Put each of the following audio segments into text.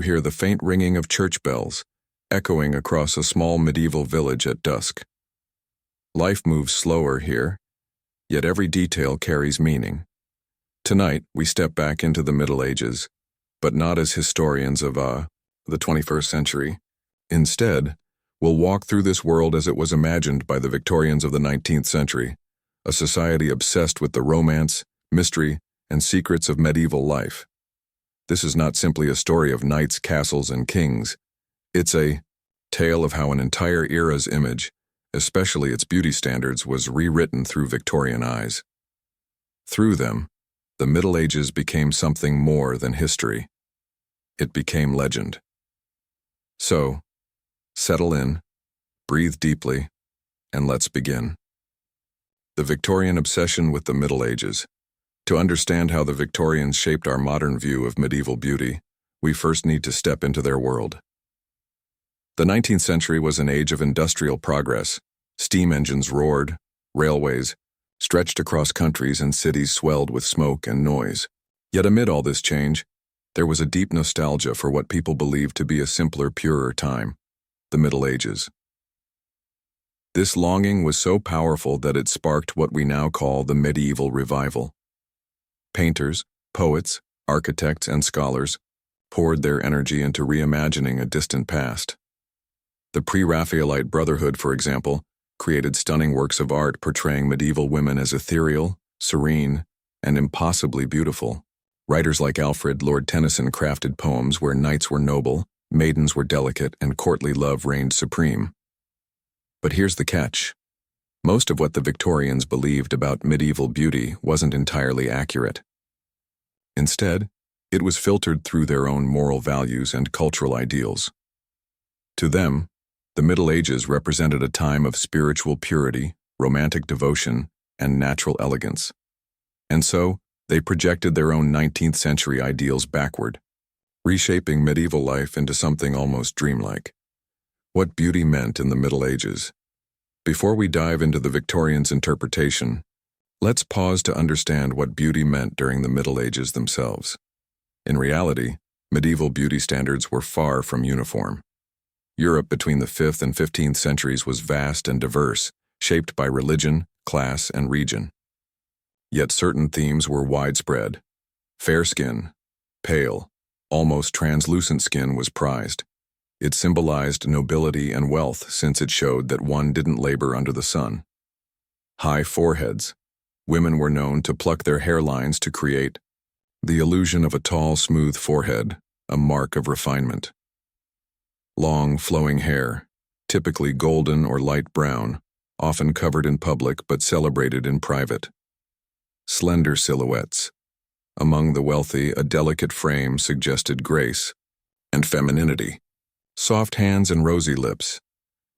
You hear the faint ringing of church bells, echoing across a small medieval village at dusk. Life moves slower here, yet every detail carries meaning. Tonight, we step back into the Middle Ages, but not as historians of, the 21st century. Instead, we'll walk through this world as it was imagined by the Victorians of the 19th century, a society obsessed with the romance, mystery, and secrets of medieval life. This is not simply a story of knights, castles, and kings. It's a tale of how an entire era's image, especially its beauty standards, was rewritten through Victorian eyes. Through them, the Middle Ages became something more than history. It became legend. So, settle in, breathe deeply, and let's begin. The Victorian obsession with the Middle Ages. To understand how the Victorians shaped our modern view of medieval beauty, we first need to step into their world. The 19th century was an age of industrial progress. Steam engines roared, railways stretched across countries, and cities swelled with smoke and noise. Yet amid all this change, there was a deep nostalgia for what people believed to be a simpler, purer time, the Middle Ages. This longing was so powerful that it sparked what we now call the medieval revival. Painters, poets, architects, and scholars poured their energy into reimagining a distant past. The pre-Raphaelite Brotherhood, for example, created stunning works of art portraying medieval women as ethereal, serene, and impossibly beautiful. Writers like Alfred Lord Tennyson crafted poems where knights were noble, maidens were delicate, and courtly love reigned supreme. But here's the catch. Most of what the Victorians believed about medieval beauty wasn't entirely accurate. Instead, it was filtered through their own moral values and cultural ideals. To them, the Middle Ages represented a time of spiritual purity, romantic devotion, and natural elegance. And so, they projected their own 19th century ideals backward, reshaping medieval life into something almost dreamlike. What beauty meant in the Middle Ages. Before we dive into the Victorians' interpretation, let's pause to understand what beauty meant during the Middle Ages themselves. In reality, medieval beauty standards were far from uniform. Europe between the 5th and 15th centuries was vast and diverse, shaped by religion, class, and region. Yet certain themes were widespread. Fair skin, pale, almost translucent skin was prized. It symbolized nobility and wealth since it showed that one didn't labor under the sun. High foreheads. Women were known to pluck their hairlines to create the illusion of a tall, smooth forehead, a mark of refinement. Long, flowing hair, typically golden or light brown, often covered in public but celebrated in private. Slender silhouettes. Among the wealthy, a delicate frame suggested grace and femininity. Soft hands and rosy lips.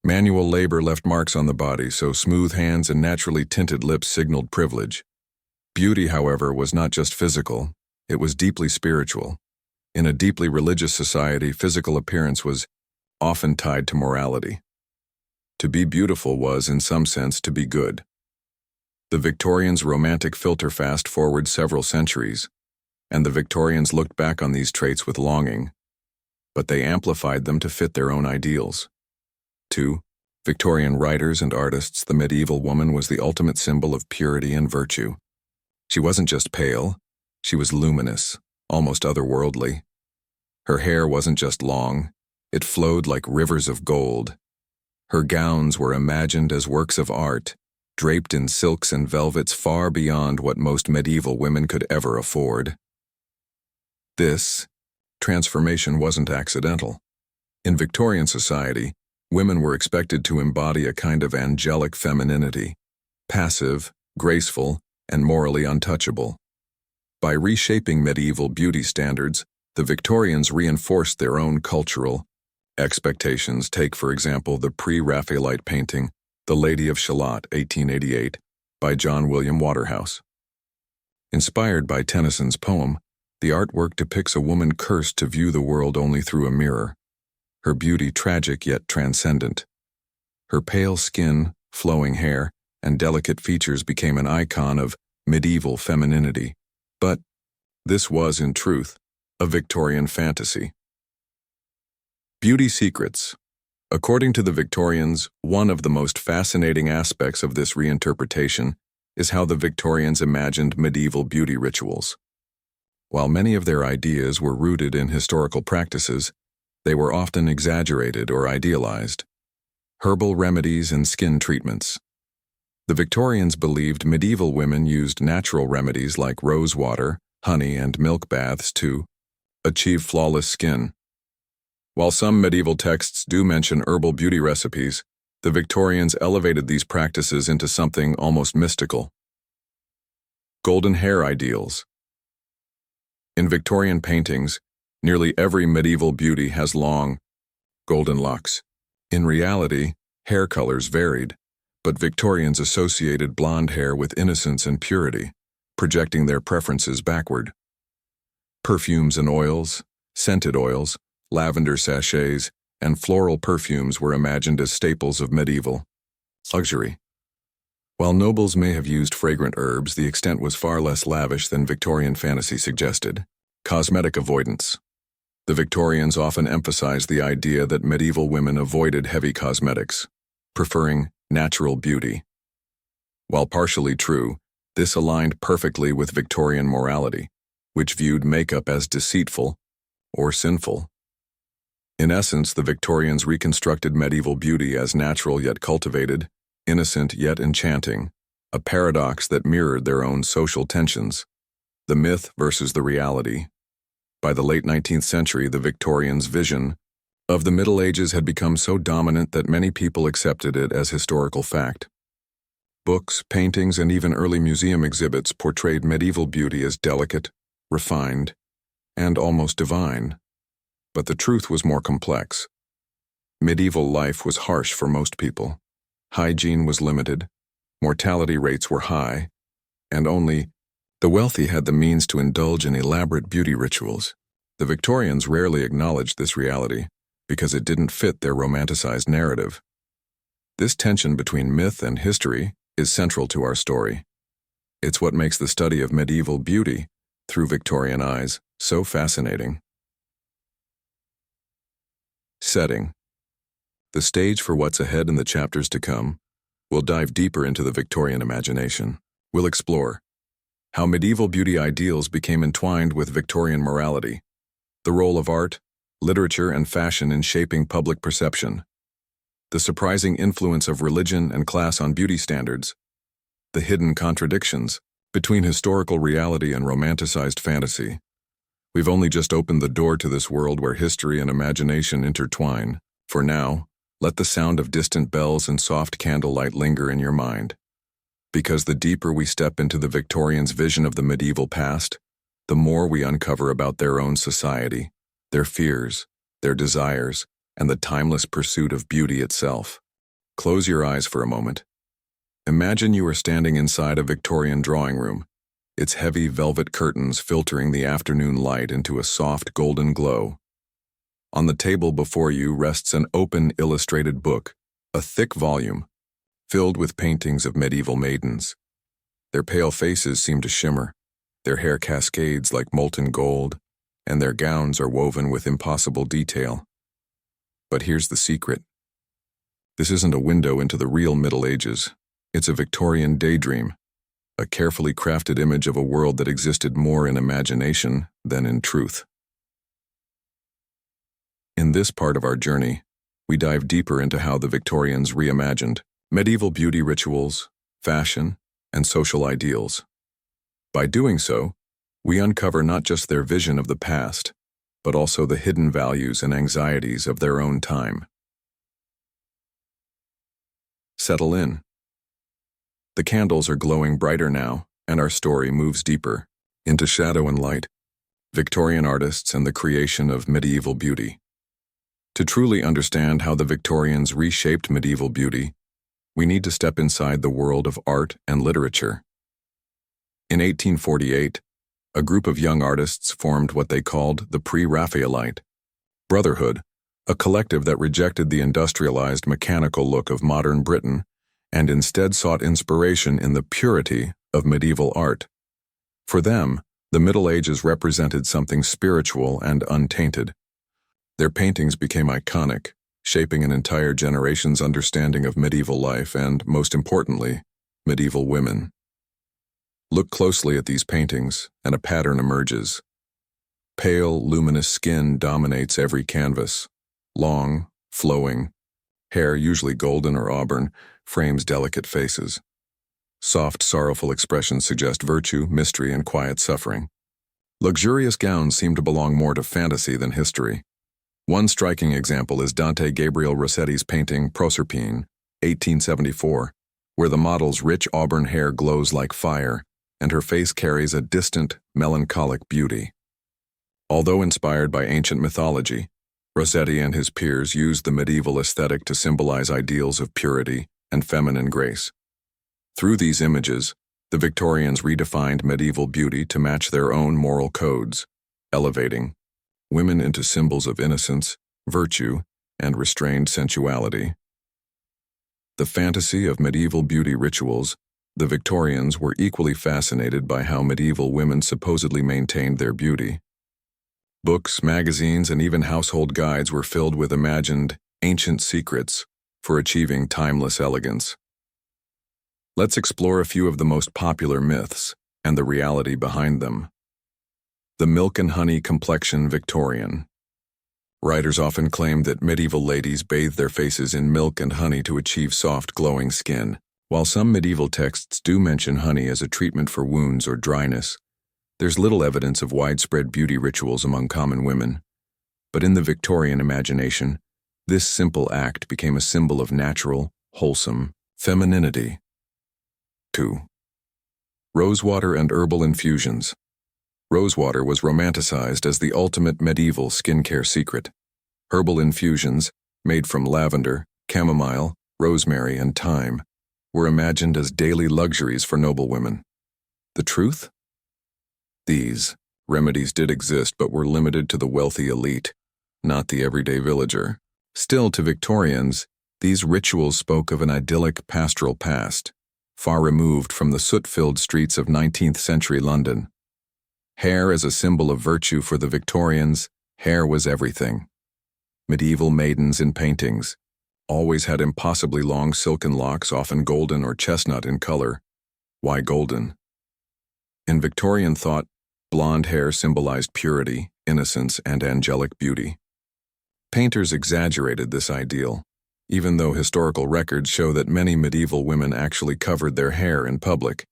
Manual labor left marks on the body, so smooth hands and naturally tinted lips signaled privilege. Beauty, however, was not just physical, it was deeply spiritual. In a deeply religious society, physical appearance was often tied to morality. To be beautiful was, in some sense, to be good. The Victorians' romantic filter fast-forward several centuries, and the Victorians looked back on these traits with longing, but they amplified them to fit their own ideals. To Victorian writers and artists, the medieval woman was the ultimate symbol of purity and virtue. She wasn't just pale, she was luminous, almost otherworldly. Her hair wasn't just long, it flowed like rivers of gold. Her gowns were imagined as works of art, draped in silks and velvets far beyond what most medieval women could ever afford. This transformation wasn't accidental. In Victorian society, women were expected to embody a kind of angelic femininity, passive, graceful, and morally untouchable. By reshaping medieval beauty standards, the Victorians reinforced their own cultural expectations. Take, for example, the pre-Raphaelite painting, The Lady of Shalott, 1888, by John William Waterhouse. Inspired by Tennyson's poem, the artwork depicts a woman cursed to view the world only through a mirror, her beauty tragic yet transcendent. Her pale skin, flowing hair, and delicate features became an icon of medieval femininity. But this was, in truth, a Victorian fantasy. Beauty secrets. According to the Victorians, one of the most fascinating aspects of this reinterpretation is how the Victorians imagined medieval beauty rituals. While many of their ideas were rooted in historical practices, they were often exaggerated or idealized. Herbal remedies and skin treatments. The Victorians believed medieval women used natural remedies like rose water, honey, and milk baths to achieve flawless skin. While some medieval texts do mention herbal beauty recipes, the Victorians elevated these practices into something almost mystical. Golden hair ideals. In Victorian paintings, nearly every medieval beauty has long, golden locks. In reality, hair colors varied, but Victorians associated blonde hair with innocence and purity, projecting their preferences backward. Perfumes and oils, scented oils, lavender sachets, and floral perfumes were imagined as staples of medieval luxury. While nobles may have used fragrant herbs, the extent was far less lavish than Victorian fantasy suggested. Cosmetic avoidance. The Victorians often emphasized the idea that medieval women avoided heavy cosmetics, preferring natural beauty. While partially true, this aligned perfectly with Victorian morality, which viewed makeup as deceitful or sinful. In essence, the Victorians reconstructed medieval beauty as natural yet cultivated, innocent yet enchanting, a paradox that mirrored their own social tensions, the myth versus the reality. By the late 19th century, the Victorians' vision of the Middle Ages had become so dominant that many people accepted it as historical fact. Books, paintings, and even early museum exhibits portrayed medieval beauty as delicate, refined, and almost divine. But the truth was more complex. Medieval life was harsh for most people. Hygiene was limited, mortality rates were high, and only the wealthy had the means to indulge in elaborate beauty rituals. The Victorians rarely acknowledged this reality because it didn't fit their romanticized narrative. This tension between myth and history is central to our story. It's what makes the study of medieval beauty through Victorian eyes so fascinating. Setting. The stage for what's ahead in the chapters to come. We'll dive deeper into the Victorian imagination. We'll explore how medieval beauty ideals became entwined with Victorian morality, the role of art, literature, and fashion in shaping public perception, the surprising influence of religion and class on beauty standards, the hidden contradictions between historical reality and romanticized fantasy. We've only just opened the door to this world where history and imagination intertwine. For now, let the sound of distant bells and soft candlelight linger in your mind. Because the deeper we step into the Victorians' vision of the medieval past, the more we uncover about their own society, their fears, their desires, and the timeless pursuit of beauty itself. Close your eyes for a moment. Imagine you are standing inside a Victorian drawing room, its heavy velvet curtains filtering the afternoon light into a soft golden glow. On the table before you rests an open illustrated book, a thick volume, filled with paintings of medieval maidens. Their pale faces seem to shimmer, their hair cascades like molten gold, and their gowns are woven with impossible detail. But here's the secret. This isn't a window into the real Middle Ages. It's a Victorian daydream, a carefully crafted image of a world that existed more in imagination than in truth. In this part of our journey, we dive deeper into how the Victorians reimagined medieval beauty rituals, fashion, and social ideals. By doing so, we uncover not just their vision of the past, but also the hidden values and anxieties of their own time. Settle in. The candles are glowing brighter now, and our story moves deeper into shadow and light, Victorian artists and the creation of medieval beauty. To truly understand how the Victorians reshaped medieval beauty, we need to step inside the world of art and literature. In 1848, a group of young artists formed what they called the Pre-Raphaelite Brotherhood, a collective that rejected the industrialized, mechanical look of modern Britain and instead sought inspiration in the purity of medieval art. For them, the Middle Ages represented something spiritual and untainted. Their paintings became iconic, shaping an entire generation's understanding of medieval life and, most importantly, medieval women. Look closely at these paintings, and a pattern emerges. Pale, luminous skin dominates every canvas. Long, flowing, hair, usually golden or auburn, frames delicate faces. Soft, sorrowful expressions suggest virtue, mystery, and quiet suffering. Luxurious gowns seem to belong more to fantasy than history. One striking example is Dante Gabriel Rossetti's painting Proserpine, 1874, where the model's rich auburn hair glows like fire, and her face carries a distant, melancholic beauty. Although inspired by ancient mythology, Rossetti and his peers used the medieval aesthetic to symbolize ideals of purity and feminine grace. Through these images, the Victorians redefined medieval beauty to match their own moral codes, elevating women into symbols of innocence, virtue, and restrained sensuality. The fantasy of medieval beauty rituals, the Victorians were equally fascinated by how medieval women supposedly maintained their beauty. Books, magazines, and even household guides were filled with imagined, ancient secrets for achieving timeless elegance. Let's explore a few of the most popular myths and the reality behind them. The milk and honey complexion Victorian. Writers often claim that medieval ladies bathed their faces in milk and honey to achieve soft, glowing skin. While some medieval texts do mention honey as a treatment for wounds or dryness, there's little evidence of widespread beauty rituals among common women. But in the Victorian imagination, this simple act became a symbol of natural, wholesome femininity. 2. Rosewater and herbal infusions. Rosewater was romanticized as the ultimate medieval skincare secret. Herbal infusions, made from lavender, chamomile, rosemary, and thyme, were imagined as daily luxuries for noblewomen. The truth? These remedies did exist but were limited to the wealthy elite, not the everyday villager. Still, to Victorians, these rituals spoke of an idyllic pastoral past, far removed from the soot-filled streets of 19th century London. Hair as a symbol of virtue for the Victorians, hair was everything. Medieval maidens in paintings always had impossibly long silken locks, often golden or chestnut in color. Why golden? In Victorian thought, blonde hair symbolized purity, innocence, and angelic beauty. Painters exaggerated this ideal, even though historical records show that many medieval women actually covered their hair in public,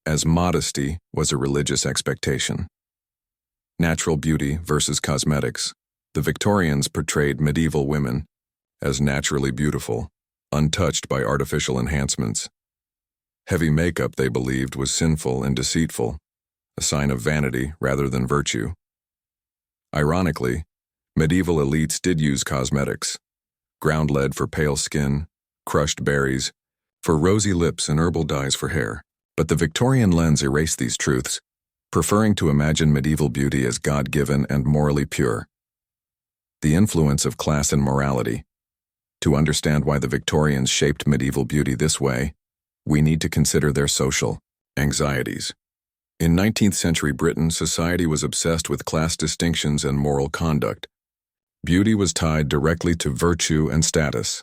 as modesty was a religious expectation. Natural beauty versus cosmetics. The Victorians portrayed medieval women as naturally beautiful, untouched by artificial enhancements. Heavy makeup, they believed, was sinful and deceitful, a sign of vanity rather than virtue. Ironically, medieval elites did use cosmetics: ground lead for pale skin, crushed berries for rosy lips, and herbal dyes for hair. But the Victorian lens erased these truths, preferring to imagine medieval beauty as God-given and morally pure. The influence of class and morality. To understand why the Victorians shaped medieval beauty this way, we need to consider their social anxieties. In 19th century Britain, society was obsessed with class distinctions and moral conduct. Beauty was tied directly to virtue and status.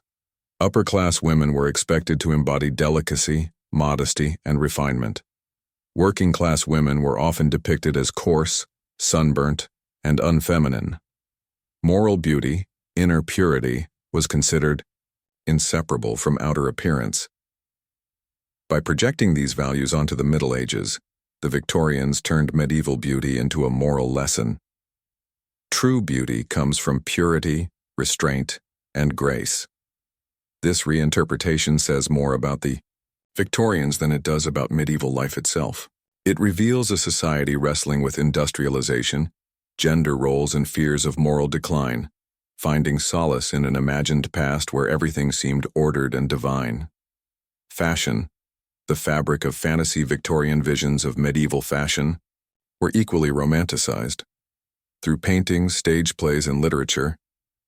Upper-class women were expected to embody delicacy, modesty, and refinement. Working-class women were often depicted as coarse, sunburnt, and unfeminine. Moral beauty, inner purity, was considered inseparable from outer appearance. By projecting these values onto the Middle Ages, the Victorians turned medieval beauty into a moral lesson. True beauty comes from purity, restraint, and grace. This reinterpretation says more about the Victorians than it does about medieval life itself. It reveals a society wrestling with industrialization, gender roles, and fears of moral decline, finding solace in an imagined past where everything seemed ordered and divine. Fashion, the fabric of fantasy Victorian visions of medieval fashion, were equally romanticized. Through paintings, stage plays, and literature,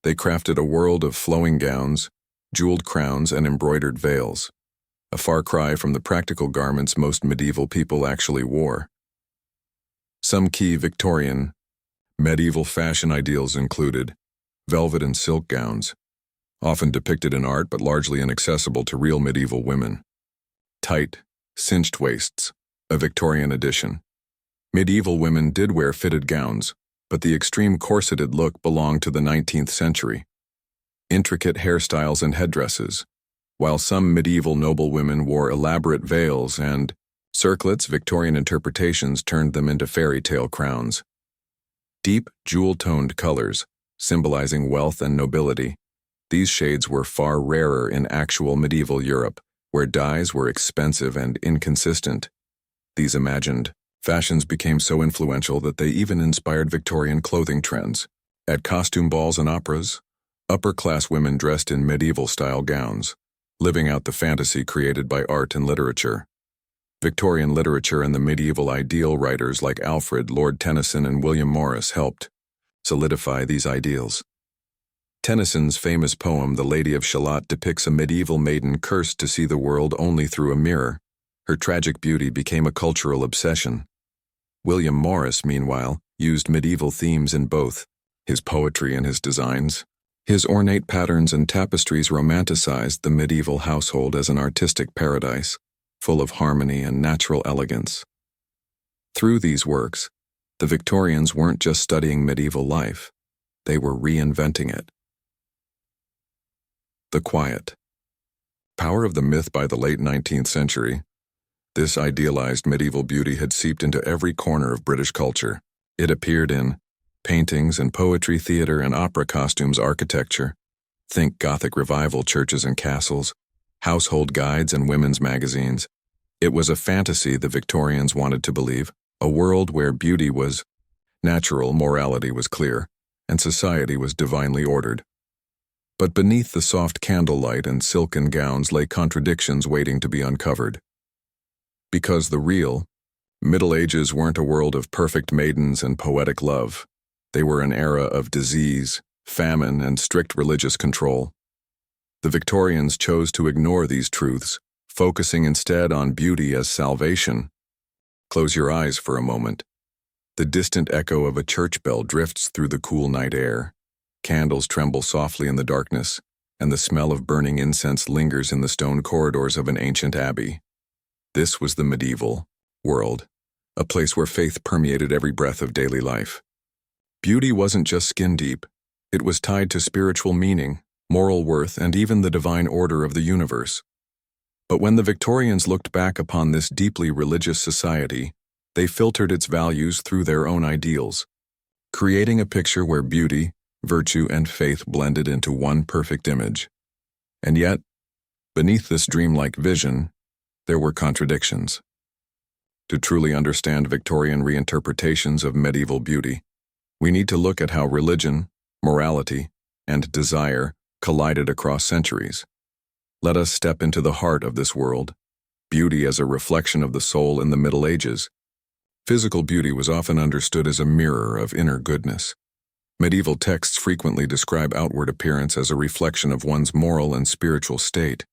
they crafted a world of flowing gowns, jeweled crowns, and embroidered veils, a far cry from the practical garments most medieval people actually wore. Some key Victorian, medieval fashion ideals included velvet and silk gowns, often depicted in art but largely inaccessible to real medieval women. Tight, cinched waists, a Victorian addition. Medieval women did wear fitted gowns, but the extreme corseted look belonged to the 19th century. Intricate hairstyles and headdresses, while some medieval noblewomen wore elaborate veils and circlets. Victorian interpretations turned them into fairy tale crowns. Deep, jewel-toned colors, symbolizing wealth and nobility, these shades were far rarer in actual medieval Europe, where dyes were expensive and inconsistent. These imagined fashions became so influential that they even inspired Victorian clothing trends. At costume balls and operas, upper-class women dressed in medieval-style gowns, living out the fantasy created by art and literature. Victorian literature and the medieval ideal writers like Alfred, Lord Tennyson, and William Morris helped solidify these ideals. Tennyson's famous poem, The Lady of Shalott, depicts a medieval maiden cursed to see the world only through a mirror. Her tragic beauty became a cultural obsession. William Morris, meanwhile, used medieval themes in both his poetry and his designs. His ornate patterns and tapestries romanticized the medieval household as an artistic paradise, full of harmony and natural elegance. Through these works, the Victorians weren't just studying medieval life, they were reinventing it. The quiet power of the myth. By the late 19th century, this idealized medieval beauty had seeped into every corner of British culture. It appeared in paintings and poetry, theater and opera costumes, architecture. Think Gothic Revival churches and castles, household guides and women's magazines. It was a fantasy the Victorians wanted to believe, a world where beauty was natural, morality was clear, and society was divinely ordered. But beneath the soft candlelight and silken gowns lay contradictions waiting to be uncovered. Because the real Middle Ages weren't a world of perfect maidens and poetic love. They were an era of disease, famine, and strict religious control. The Victorians chose to ignore these truths, focusing instead on beauty as salvation. Close your eyes for a moment. The distant echo of a church bell drifts through the cool night air. Candles tremble softly in the darkness, and the smell of burning incense lingers in the stone corridors of an ancient abbey. This was the medieval world, a place where faith permeated every breath of daily life. Beauty wasn't just skin deep, it was tied to spiritual meaning, moral worth, and even the divine order of the universe. But when the Victorians looked back upon this deeply religious society, they filtered its values through their own ideals, creating a picture where beauty, virtue, and faith blended into one perfect image. And yet, beneath this dreamlike vision, there were contradictions. To truly understand Victorian reinterpretations of medieval beauty, we need to look at how religion, morality, and desire collided across centuries. Let us step into the heart of this world, beauty as a reflection of the soul in the Middle Ages. Physical beauty was often understood as a mirror of inner goodness. Medieval texts frequently describe outward appearance as a reflection of one's moral and spiritual state.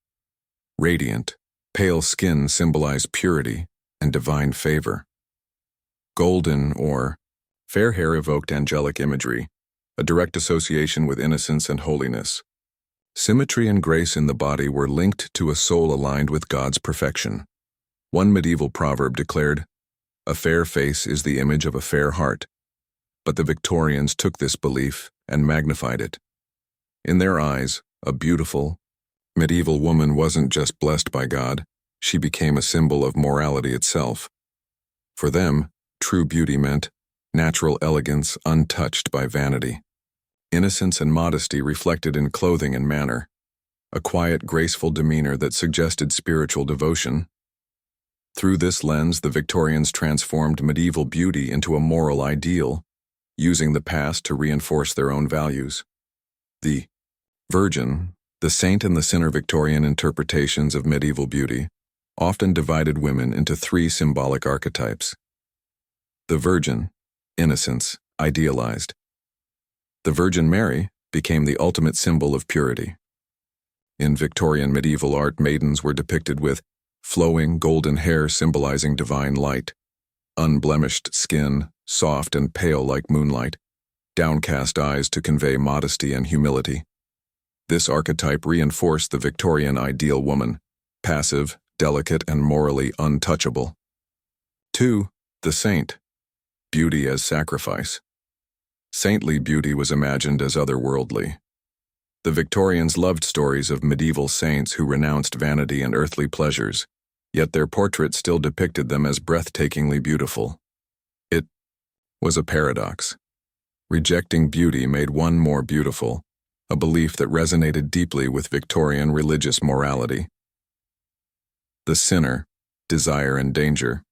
Radiant, pale skin symbolized purity and divine favor. Golden or fair hair evoked angelic imagery, a direct association with innocence and holiness. Symmetry and grace in the body were linked to a soul aligned with God's perfection. One medieval proverb declared, "A fair face is the image of a fair heart." But the Victorians took this belief and magnified it. In their eyes, a beautiful, medieval woman wasn't just blessed by God, she became a symbol of morality itself. For them, true beauty meant natural elegance untouched by vanity. Innocence and modesty reflected in clothing and manner, a quiet, graceful demeanor that suggested spiritual devotion. Through this lens, the Victorians transformed medieval beauty into a moral ideal, using the past to reinforce their own values. The Virgin, the saint and the sinner. Victorian interpretations of medieval beauty often divided women into three symbolic archetypes. The Virgin, innocence, idealized. The Virgin Mary became the ultimate symbol of purity. In Victorian medieval art, maidens were depicted with flowing golden hair symbolizing divine light, unblemished skin, soft and pale like moonlight, downcast eyes to convey modesty and humility. This archetype reinforced the Victorian ideal woman, passive, delicate, and morally untouchable. 2. The saint. Beauty as sacrifice. Saintly beauty was imagined as otherworldly. The Victorians loved stories of medieval saints who renounced vanity and earthly pleasures, yet their portraits still depicted them as breathtakingly beautiful. It was a paradox. Rejecting beauty made one more beautiful, a belief that resonated deeply with Victorian religious morality. The sinner, desire and danger.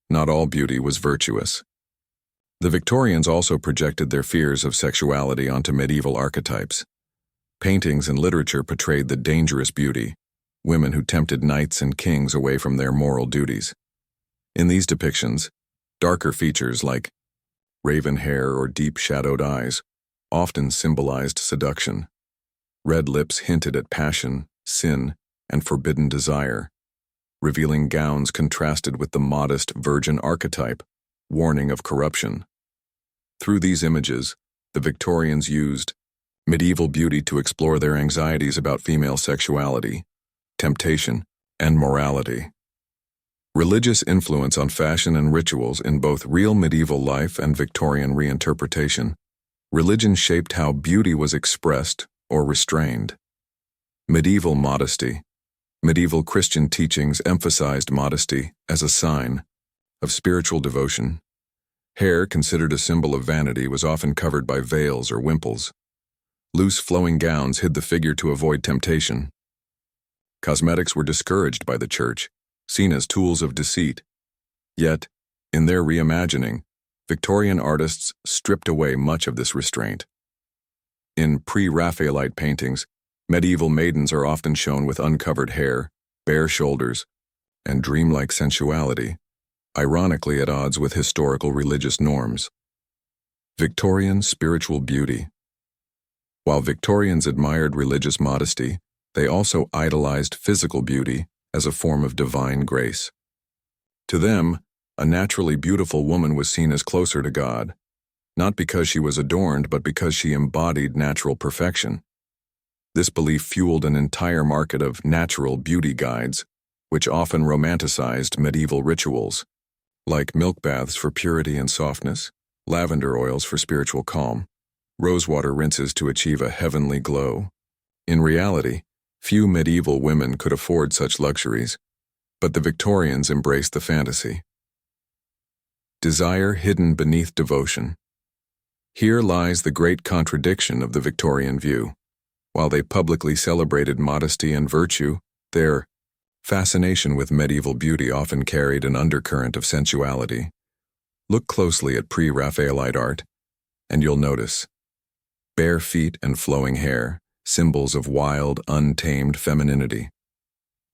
Not all beauty was virtuous. The Victorians also projected their fears of sexuality onto medieval archetypes. Paintings and literature portrayed the dangerous beauty, women who tempted knights and kings away from their moral duties. In these depictions, darker features like raven hair or deep-shadowed eyes often symbolized seduction. Red lips hinted at passion, sin, and forbidden desire. Revealing gowns contrasted with the modest virgin archetype, warning of corruption. Through these images, the Victorians used medieval beauty to explore their anxieties about female sexuality, temptation, and morality. Religious influence on fashion and rituals in both real medieval life and Victorian reinterpretation. Religion shaped how beauty was expressed or restrained. Medieval modesty. Medieval Christian teachings emphasized modesty as a sign of spiritual devotion. Hair, considered a symbol of vanity, was often covered by veils or wimples. Loose flowing gowns hid the figure to avoid temptation. Cosmetics were discouraged by the church, seen as tools of deceit. Yet, in their reimagining, Victorian artists stripped away much of this restraint. In pre-Raphaelite paintings, medieval maidens are often shown with uncovered hair, bare shoulders, and dreamlike sensuality, ironically at odds with historical religious norms. Victorian spiritual beauty. While Victorians admired religious modesty, they also idolized physical beauty as a form of divine grace. To them, a naturally beautiful woman was seen as closer to God, not because she was adorned, but because she embodied natural perfection. This belief fueled an entire market of natural beauty guides, which often romanticized medieval rituals, like milk baths for purity and softness, lavender oils for spiritual calm, rosewater rinses to achieve a heavenly glow. In reality, few medieval women could afford such luxuries, but the Victorians embraced the fantasy. Desire hidden beneath devotion. Here lies the great contradiction of the Victorian view. While they publicly celebrated modesty and virtue, their fascination with medieval beauty often carried an undercurrent of sensuality. Look closely at pre-Raphaelite art, and you'll notice bare feet and flowing hair, symbols of wild, untamed femininity.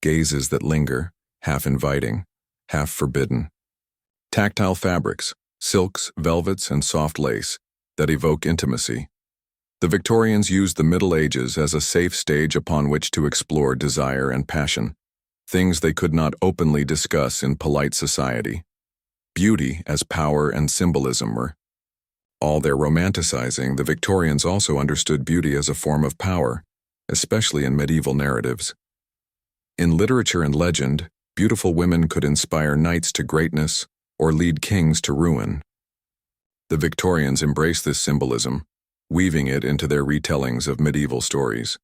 Gazes that linger, half inviting, half forbidden. Tactile fabrics, silks, velvets, and soft lace that evoke intimacy. The Victorians used the Middle Ages as a safe stage upon which to explore desire and passion, things they could not openly discuss in polite society. Beauty as power and symbolism were. All their romanticizing, the Victorians also understood beauty as a form of power, especially in medieval narratives. In literature and legend, beautiful women could inspire knights to greatness or lead kings to ruin. The Victorians embraced this symbolism, weaving it into their retellings of medieval stories.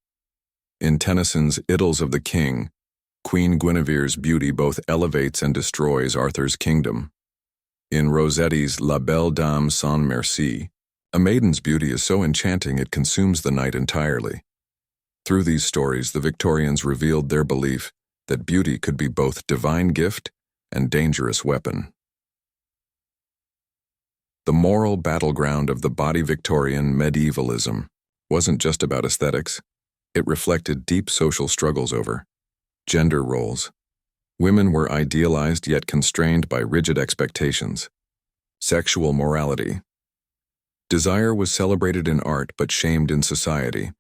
In Tennyson's Idylls of the King, Queen Guinevere's beauty both elevates and destroys Arthur's kingdom. In Rossetti's La Belle Dame sans Merci, a maiden's beauty is so enchanting it consumes the knight entirely. Through these stories, the Victorians revealed their belief that beauty could be both divine gift and dangerous weapon. The moral battleground of the body Victorian medievalism wasn't just about aesthetics. It reflected deep social struggles over gender roles. Women were idealized yet constrained by rigid expectations. Sexual morality. Desire was celebrated in art but shamed in society.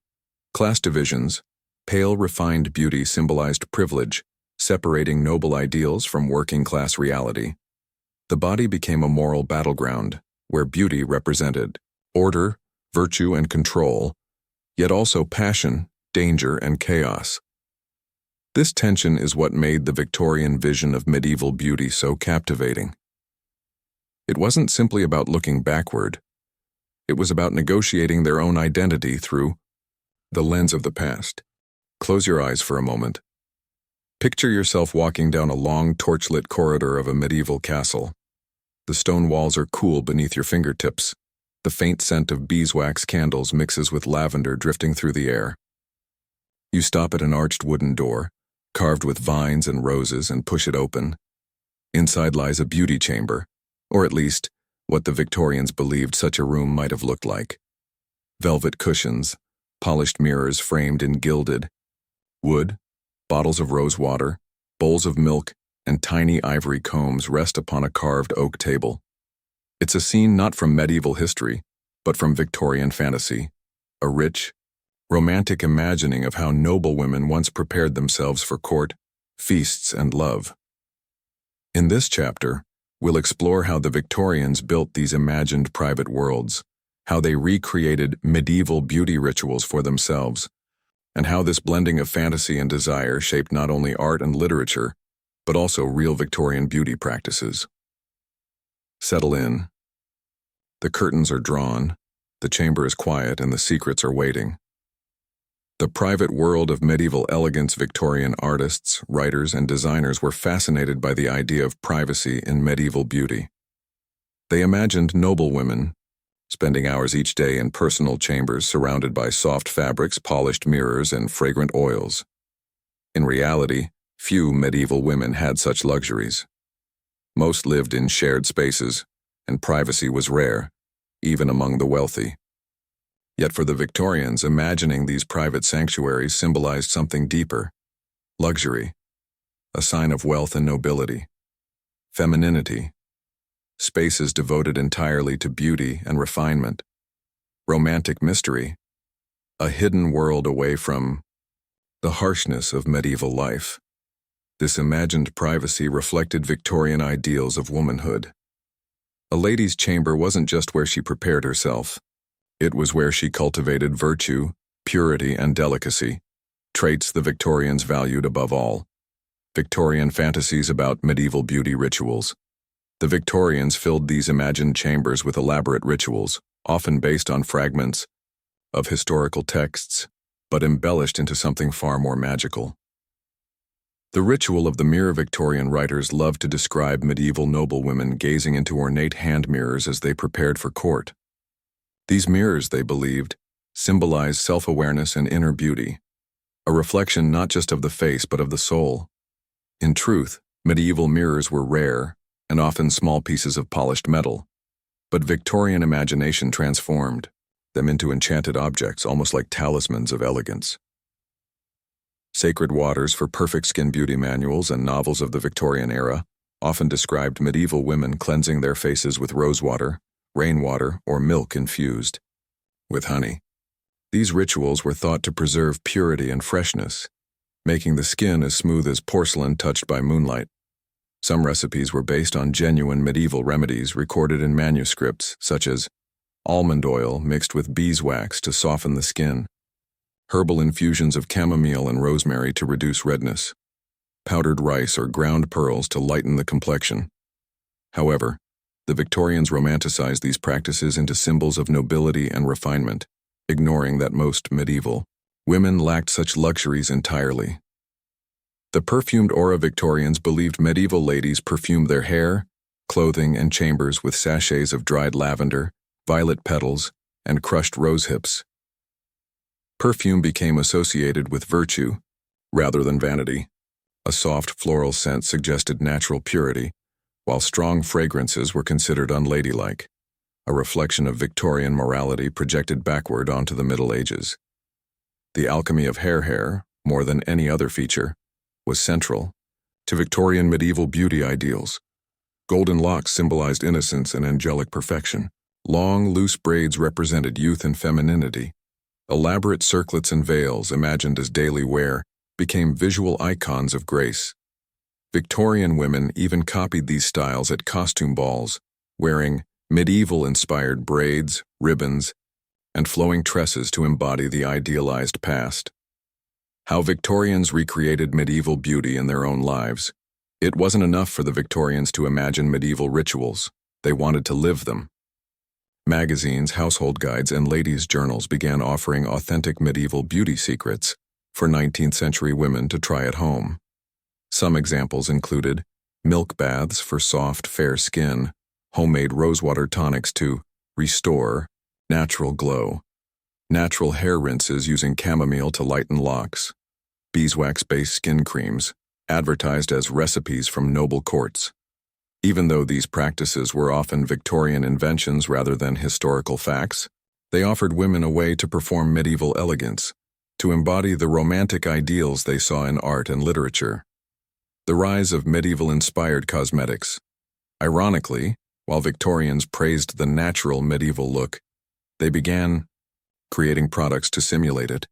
Class divisions. Pale, refined beauty symbolized privilege, separating noble ideals from working-class reality. The body became a moral battleground, where beauty represented order, virtue, and control, yet also passion, danger, and chaos. This tension is what made the Victorian vision of medieval beauty so captivating. It wasn't simply about looking backward. It was about negotiating their own identity through the lens of the past. Close your eyes for a moment. Picture yourself walking down a long, torchlit corridor of a medieval castle. The stone walls are cool beneath your fingertips. The faint scent of beeswax candles mixes with lavender drifting through the air. You stop at an arched wooden door, carved with vines and roses, and push it open. Inside lies a beauty chamber, or at least, what the Victorians believed such a room might have looked like. Velvet cushions, polished mirrors framed in gilded wood, bottles of rose water, bowls of milk, and tiny ivory combs rest upon a carved oak table. It's a scene not from medieval history, but from Victorian fantasy, a rich, romantic imagining of how noblewomen once prepared themselves for court, feasts, and love. In this chapter, we'll explore how the Victorians built these imagined private worlds, how they recreated medieval beauty rituals for themselves, and how this blending of fantasy and desire shaped not only art and literature, but also real Victorian beauty practices. Settle in. The curtains are drawn, the chamber is quiet, and the secrets are waiting. The private world of medieval elegance. Victorian artists, writers, and designers were fascinated by the idea of privacy in medieval beauty. They imagined noblewomen spending hours each day in personal chambers surrounded by soft fabrics, polished mirrors, and fragrant oils. In reality, few medieval women had such luxuries. Most lived in shared spaces, and privacy was rare, even among the wealthy. Yet for the Victorians, imagining these private sanctuaries symbolized something deeper: luxury, a sign of wealth and nobility; femininity, spaces devoted entirely to beauty and refinement; romantic mystery, a hidden world away from the harshness of medieval life. This imagined privacy reflected Victorian ideals of womanhood. A lady's chamber wasn't just where she prepared herself. It was where she cultivated virtue, purity, and delicacy, traits the Victorians valued above all. Victorian fantasies about medieval beauty rituals. The Victorians filled these imagined chambers with elaborate rituals, often based on fragments of historical texts, but embellished into something far more magical. The ritual of the mirror. Victorian writers loved to describe medieval noblewomen gazing into ornate hand mirrors as they prepared for court. These mirrors, they believed, symbolized self-awareness and inner beauty, a reflection not just of the face but of the soul. In truth, medieval mirrors were rare and often small pieces of polished metal, but Victorian imagination transformed them into enchanted objects, almost like talismans of elegance. Sacred waters for perfect skin. Beauty manuals and novels of the Victorian era often described medieval women cleansing their faces with rosewater, rainwater, or milk infused with honey. These rituals were thought to preserve purity and freshness, making the skin as smooth as porcelain touched by moonlight. Some recipes were based on genuine medieval remedies recorded in manuscripts, such as almond oil mixed with beeswax to soften the skin, herbal infusions of chamomile and rosemary to reduce redness, powdered rice or ground pearls to lighten the complexion. However, the Victorians romanticized these practices into symbols of nobility and refinement, ignoring that most medieval women lacked such luxuries entirely. The perfumed aura. Victorians believed medieval ladies perfumed their hair, clothing, and chambers with sachets of dried lavender, violet petals, and crushed rose hips. Perfume became associated with virtue rather than vanity. A soft floral scent suggested natural purity, while strong fragrances were considered unladylike, a reflection of Victorian morality projected backward onto the Middle Ages. The alchemy of hair, more than any other feature, was central to Victorian medieval beauty ideals. Golden locks symbolized innocence and angelic perfection. Long, loose braids represented youth and femininity. Elaborate circlets and veils, imagined as daily wear, became visual icons of grace. Victorian women even copied these styles at costume balls, wearing Medieval-inspired braids, ribbons, and flowing tresses to embody the idealized past. How Victorians recreated medieval beauty in their own lives. It wasn't enough for the Victorians to imagine medieval rituals. They wanted to live them. Magazines, household guides, and ladies' journals began offering authentic medieval beauty secrets for 19th century women to try at home. Some examples included milk baths for soft, fair skin, homemade rosewater tonics to restore natural glow, natural hair rinses using chamomile to lighten locks, beeswax-based skin creams, advertised as recipes from noble courts. Even though these practices were often Victorian inventions rather than historical facts, they offered women a way to perform medieval elegance, to embody the romantic ideals they saw in art and literature. The rise of medieval-inspired cosmetics. Ironically, while Victorians praised the natural medieval look, they began creating products to simulate it.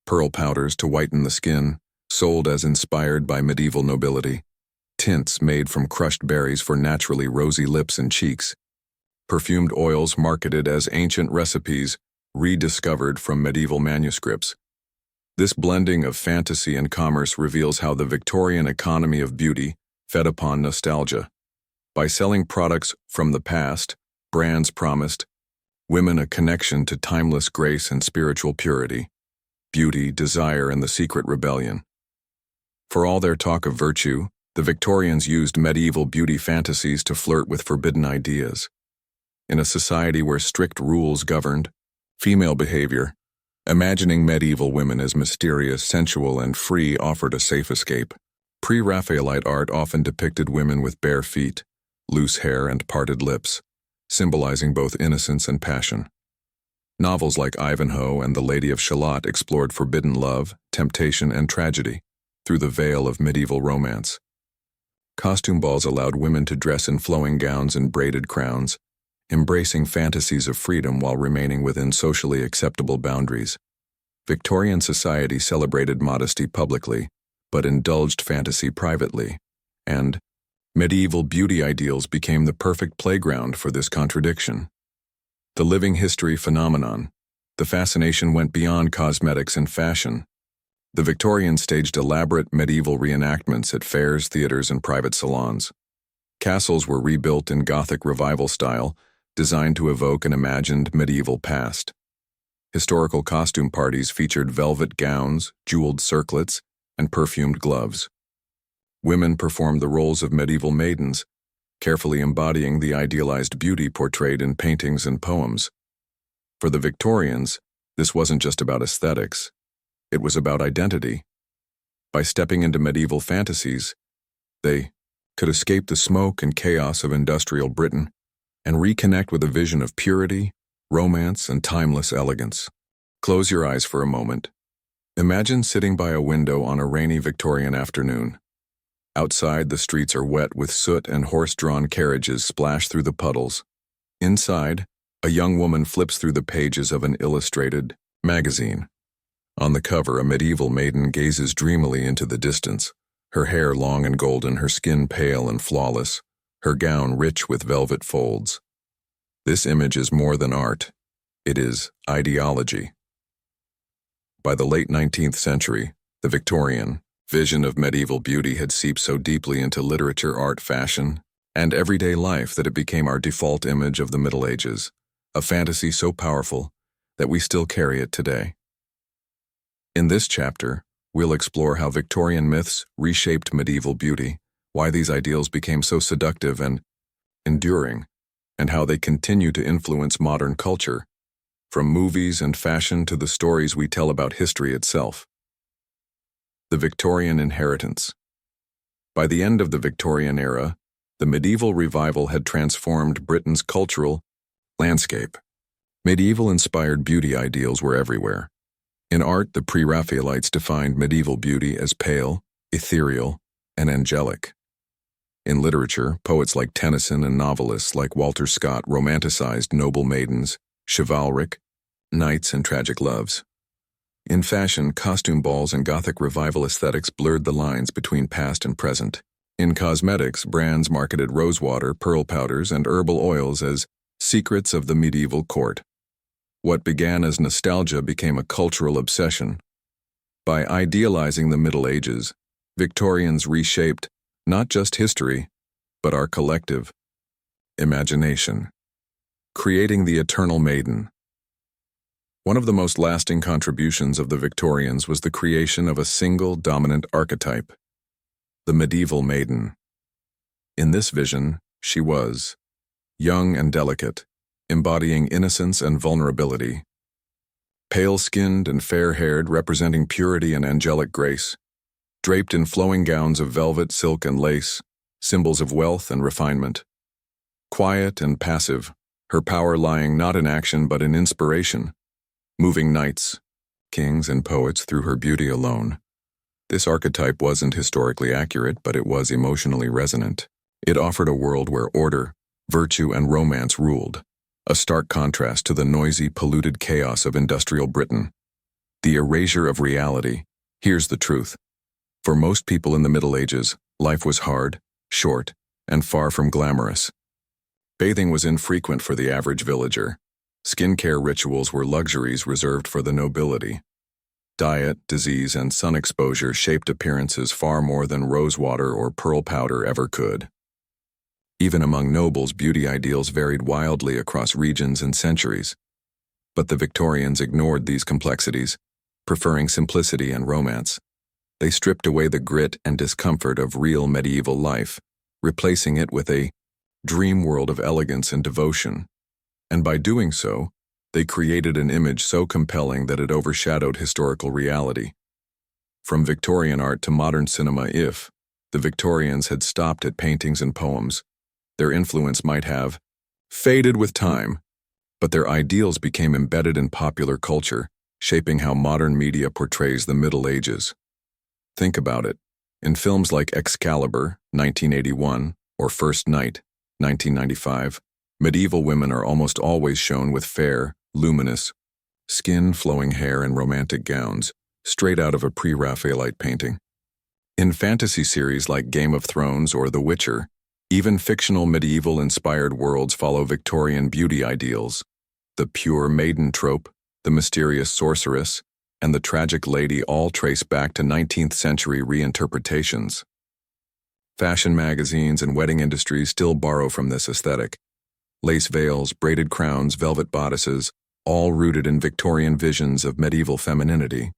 Pearl powders to whiten the skin, sold as inspired by medieval nobility. Tints made from crushed berries for naturally rosy lips and cheeks. Perfumed oils marketed as ancient recipes, rediscovered from medieval manuscripts. This blending of fantasy and commerce reveals how the Victorian economy of beauty fed upon nostalgia. By selling products from the past, brands promised women a connection to timeless grace and spiritual purity, beauty, desire, and the secret rebellion. For all their talk of virtue, the Victorians used medieval beauty fantasies to flirt with forbidden ideas. In a society where strict rules governed female behavior, imagining medieval women as mysterious, sensual, and free offered a safe escape. Pre-Raphaelite art often depicted women with bare feet, loose hair, and parted lips, symbolizing both innocence and passion. Novels like Ivanhoe and The Lady of Shalott explored forbidden love, temptation, and tragedy through the veil of medieval romance. Costume balls allowed women to dress in flowing gowns and braided crowns, embracing fantasies of freedom while remaining within socially acceptable boundaries. Victorian society celebrated modesty publicly, but indulged fantasy privately, and medieval beauty ideals became the perfect playground for this contradiction. The living history phenomenon. The fascination went beyond cosmetics and fashion. The Victorians staged elaborate medieval reenactments at fairs, theaters, and private salons. Castles were rebuilt in Gothic revival style, designed to evoke an imagined medieval past. Historical costume parties featured velvet gowns, jeweled circlets, and perfumed gloves. Women performed the roles of medieval maidens, carefully embodying the idealized beauty portrayed in paintings and poems. For the Victorians, this wasn't just about aesthetics. It was about identity. By stepping into medieval fantasies, they could escape the smoke and chaos of industrial Britain and reconnect with a vision of purity, romance, and timeless elegance. Close your eyes for a moment. Imagine sitting by a window on a rainy Victorian afternoon. Outside, the streets are wet with soot and horse-drawn carriages splash through the puddles. Inside, a young woman flips through the pages of an illustrated magazine. On the cover, a medieval maiden gazes dreamily into the distance, her hair long and golden, her skin pale and flawless, her gown rich with velvet folds. This image is more than art. It is ideology. By the late 19th century, the Victorian vision of medieval beauty had seeped so deeply into literature, art, fashion, and everyday life that it became our default image of the Middle Ages, a fantasy so powerful that we still carry it today. In this chapter, we'll explore how Victorian myths reshaped medieval beauty, why these ideals became so seductive and enduring, and how they continue to influence modern culture, from movies and fashion to the stories we tell about history itself. The Victorian inheritance. By the end of the Victorian era, the medieval revival had transformed Britain's cultural landscape. Medieval-inspired beauty ideals were everywhere. In art, the Pre-Raphaelites defined medieval beauty as pale, ethereal, and angelic. In literature, poets like Tennyson and novelists like Walter Scott romanticized noble maidens, chivalric knights, and tragic loves. In fashion, costume balls and Gothic revival aesthetics blurred the lines between past and present. In cosmetics, brands marketed rosewater, pearl powders, and herbal oils as Secrets of the Medieval Court. What began as nostalgia became a cultural obsession. By idealizing the Middle Ages, Victorians reshaped not just history, but our collective imagination, creating the eternal maiden. One of the most lasting contributions of the Victorians was the creation of a single dominant archetype, the medieval maiden. In this vision, she was young and delicate, embodying innocence and vulnerability, pale-skinned and fair-haired, representing purity and angelic grace, draped in flowing gowns of velvet, silk, and lace, symbols of wealth and refinement. Quiet and passive, her power lying not in action but in inspiration, moving knights, kings, and poets through her beauty alone. This archetype wasn't historically accurate, but it was emotionally resonant. It offered a world where order, virtue, and romance ruled, a stark contrast to the noisy, polluted chaos of industrial Britain. The erasure of reality. Here's the truth. For most people in the Middle Ages, life was hard, short, and far from glamorous. Bathing was infrequent for the average villager. Skincare rituals were luxuries reserved for the nobility. Diet, disease, and sun exposure shaped appearances far more than rosewater or pearl powder ever could. Even among nobles, beauty ideals varied wildly across regions and centuries. But the Victorians ignored these complexities, preferring simplicity and romance. They stripped away the grit and discomfort of real medieval life, replacing it with a dream world of elegance and devotion. And by doing so, they created an image so compelling that it overshadowed historical reality. From Victorian art to modern cinema, if the Victorians had stopped at paintings and poems, their influence might have faded with time, but their ideals became embedded in popular culture, shaping how modern media portrays the Middle Ages. Think about it. In films like Excalibur, 1981, or First Knight, 1995, medieval women are almost always shown with fair, luminous skin, flowing hair, and romantic gowns, straight out of a pre-Raphaelite painting. In fantasy series like Game of Thrones or The Witcher, even fictional medieval-inspired worlds follow Victorian beauty ideals. The pure maiden trope, the mysterious sorceress, and the tragic lady all trace back to 19th century reinterpretations. Fashion magazines and wedding industries still borrow from this aesthetic. Lace veils, braided crowns, velvet bodices, all rooted in Victorian visions of medieval femininity.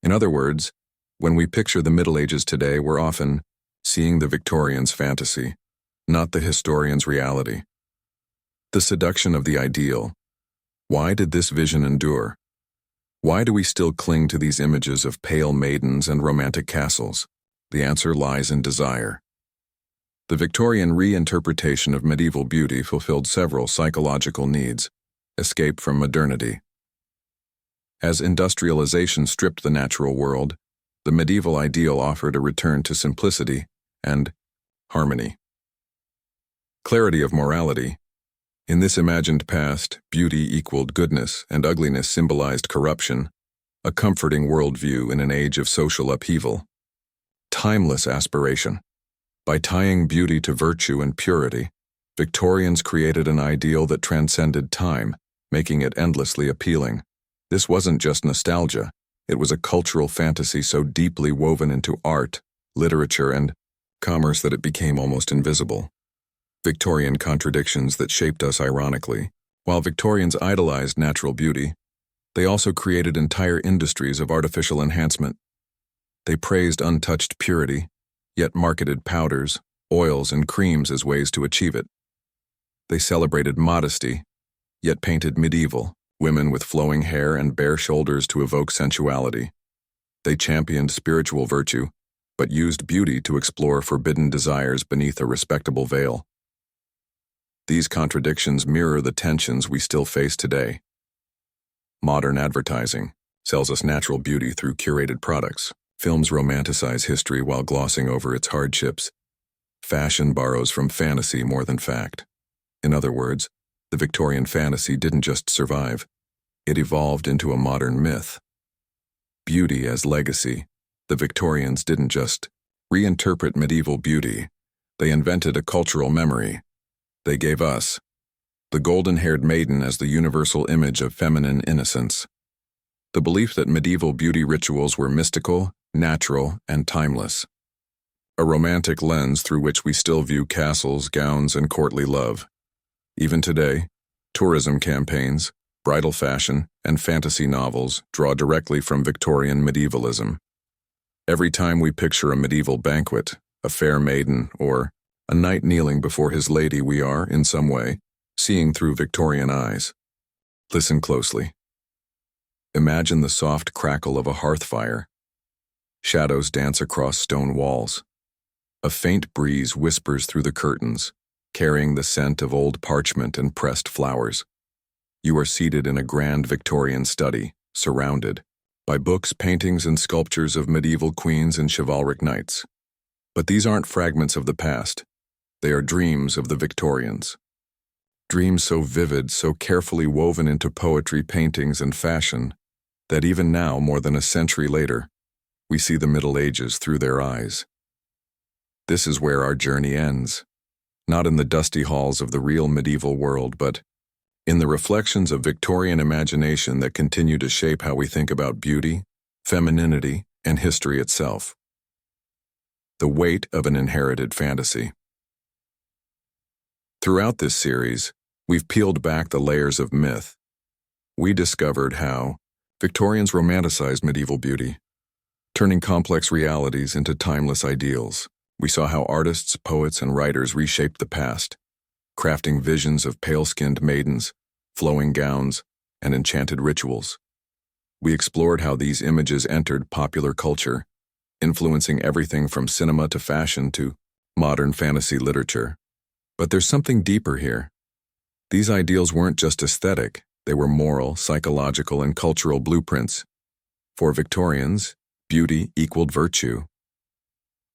In other words, when we picture the Middle Ages today, we're often seeing the Victorians' fantasy, not the historians' reality. The seduction of the ideal. Why did this vision endure? Why do we still cling to these images of pale maidens and romantic castles? The answer lies in desire. The Victorian reinterpretation of medieval beauty fulfilled several psychological needs: escape from modernity. As industrialization stripped the natural world, the medieval ideal offered a return to simplicity and harmony. Clarity of morality. In this imagined past, beauty equaled goodness and ugliness symbolized corruption, a comforting worldview in an age of social upheaval. Timeless aspiration. By tying beauty to virtue and purity, Victorians created an ideal that transcended time, making it endlessly appealing. This wasn't just nostalgia, it was a cultural fantasy so deeply woven into art, literature, and commerce that it became almost invisible. Victorian contradictions that shaped us ironically. While Victorians idolized natural beauty, they also created entire industries of artificial enhancement. They praised untouched purity, yet marketed powders, oils, and creams as ways to achieve it. They celebrated modesty, yet painted medieval women with flowing hair and bare shoulders to evoke sensuality. They championed spiritual virtue, but used beauty to explore forbidden desires beneath a respectable veil. These contradictions mirror the tensions we still face today. Modern advertising sells us natural beauty through curated products. Films romanticize history while glossing over its hardships. Fashion borrows from fantasy more than fact. In other words, the Victorian fantasy didn't just survive, it evolved into a modern myth. Beauty as legacy. The Victorians didn't just reinterpret medieval beauty, they invented a cultural memory. They gave us the golden-haired maiden as the universal image of feminine innocence. The belief that medieval beauty rituals were mystical, natural, and timeless. A romantic lens through which we still view castles, gowns, and courtly love. Even today, tourism campaigns, bridal fashion, and fantasy novels draw directly from Victorian medievalism. Every time we picture a medieval banquet, a fair maiden, or a knight kneeling before his lady, we are, in some way, seeing through Victorian eyes. Listen closely. Imagine the soft crackle of a hearth fire. Shadows dance across stone walls. A faint breeze whispers through the curtains, carrying the scent of old parchment and pressed flowers. You are seated in a grand Victorian study, surrounded by books, paintings, and sculptures of medieval queens and chivalric knights. But these aren't fragments of the past. They are dreams of the Victorians. Dreams so vivid, so carefully woven into poetry, paintings, and fashion, that even now, more than a century later, we see the Middle Ages through their eyes. This is where our journey ends, not in the dusty halls of the real medieval world, but in the reflections of Victorian imagination that continue to shape how we think about beauty, femininity, and history itself. The weight of an inherited fantasy. Throughout this series, we've peeled back the layers of myth. We discovered how Victorians romanticized medieval beauty, turning complex realities into timeless ideals. We saw how artists, poets, and writers reshaped the past, crafting visions of pale-skinned maidens, flowing gowns, and enchanted rituals. We explored how these images entered popular culture, influencing everything from cinema to fashion to modern fantasy literature. But there's something deeper here. These ideals weren't just aesthetic, they were moral, psychological, and cultural blueprints. For Victorians, beauty equaled virtue.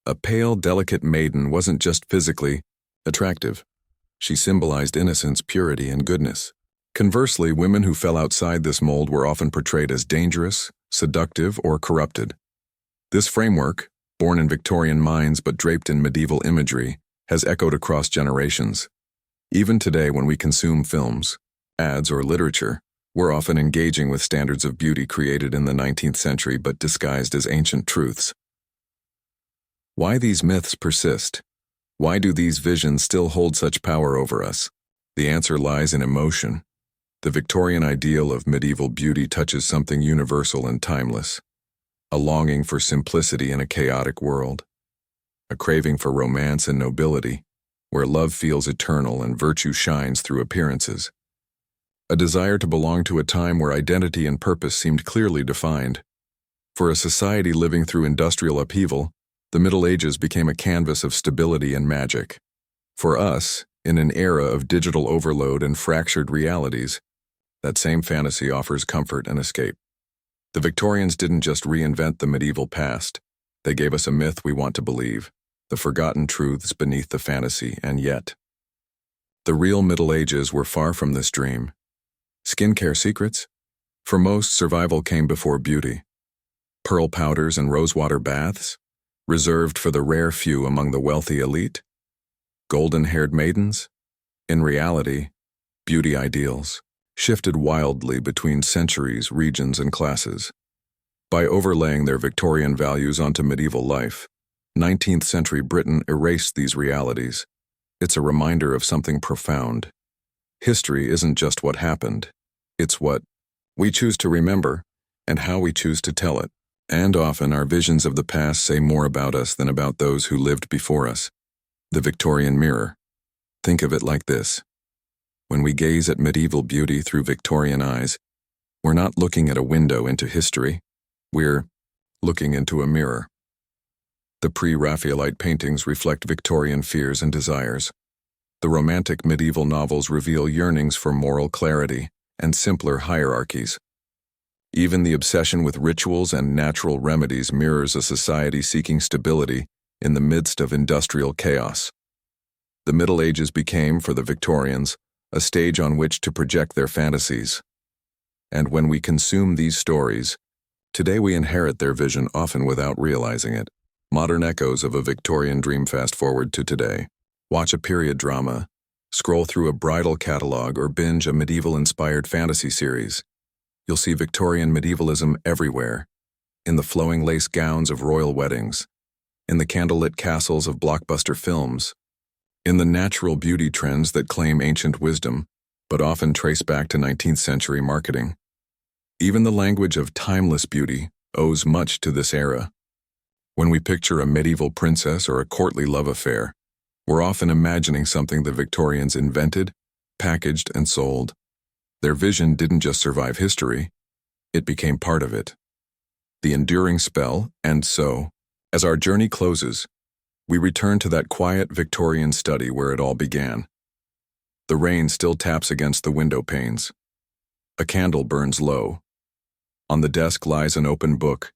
A pale, delicate maiden wasn't just physically attractive. She symbolized innocence, purity, and goodness. Conversely, women who fell outside this mold were often portrayed as dangerous, seductive, or corrupted. This framework, born in Victorian minds but draped in medieval imagery, has echoed across generations. Even today, when we consume films, ads, or literature, we're often engaging with standards of beauty created in the 19th century but disguised as ancient truths. Why these myths persist? Why do these visions still hold such power over us? The answer lies in emotion. The Victorian ideal of medieval beauty touches something universal and timeless. A longing for simplicity in a chaotic world. A craving for romance and nobility, where love feels eternal and virtue shines through appearances. A desire to belong to a time where identity and purpose seemed clearly defined. For a society living through industrial upheaval, the Middle Ages became a canvas of stability and magic. For us, in an era of digital overload and fractured realities, that same fantasy offers comfort and escape. The Victorians didn't just reinvent the medieval past, they gave us a myth we want to believe, the forgotten truths beneath the fantasy, and yet, the real Middle Ages were far from this dream. Skincare secrets? For most, survival came before beauty. Pearl powders and rosewater baths? Reserved for the rare few among the wealthy elite? Golden-haired maidens? In reality, beauty ideals shifted wildly between centuries, regions, and classes. By overlaying their Victorian values onto medieval life, 19th century Britain erased these realities. It's a reminder of something profound. History isn't just what happened, it's what we choose to remember and how we choose to tell it. And often our visions of the past say more about us than about those who lived before us. The Victorian mirror. Think of it like this. When we gaze at medieval beauty through Victorian eyes, we're not looking at a window into history, we're looking into a mirror. The pre-Raphaelite paintings reflect Victorian fears and desires. The romantic medieval novels reveal yearnings for moral clarity and simpler hierarchies. Even the obsession with rituals and natural remedies mirrors a society seeking stability in the midst of industrial chaos. The Middle Ages became, for the Victorians, a stage on which to project their fantasies. And when we consume these stories, today we inherit their vision often without realizing it. Modern echoes of a Victorian dream. Fast forward to today. Watch a period drama, Scroll through a bridal catalog or binge a medieval-inspired fantasy series. You'll see Victorian medievalism everywhere, in the flowing lace gowns of royal weddings, in the candlelit castles of blockbuster films, in the natural beauty trends that claim ancient wisdom, but often trace back to 19th century marketing. Even the language of timeless beauty owes much to this era. When we picture a medieval princess or a courtly love affair, we're often imagining something the Victorians invented, packaged, and sold. Their vision didn't just survive history, it became part of it. The enduring spell, and so, as our journey closes, we return to that quiet Victorian study where it all began. The rain still taps against the window panes. A candle burns low. On the desk lies an open book,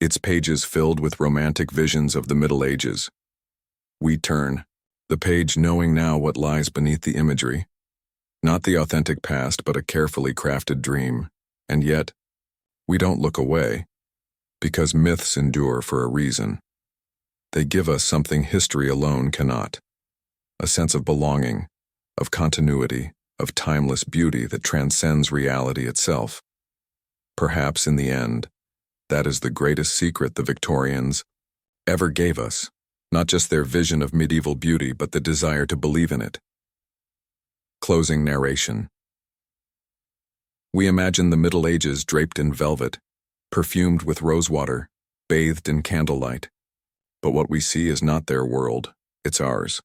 its pages filled with romantic visions of the Middle Ages. We turn, the page knowing now what lies beneath the imagery. Not the authentic past, but a carefully crafted dream. And yet, we don't look away, because myths endure for a reason. They give us something history alone cannot. A sense of belonging, of continuity, of timeless beauty that transcends reality itself. Perhaps in the end, that is the greatest secret the Victorians ever gave us, not just their vision of medieval beauty, but the desire to believe in it. Closing narration. We imagine the Middle Ages draped in velvet, perfumed with rosewater, bathed in candlelight. But what we see is not their world, it's ours.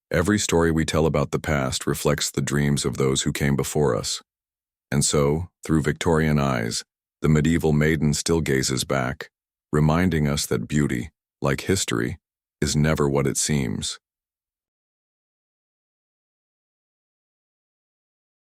Every story we tell about the past reflects the dreams of those who came before us. And so, through Victorian eyes, the medieval maiden still gazes back, reminding us that beauty, like history, is never what it seems.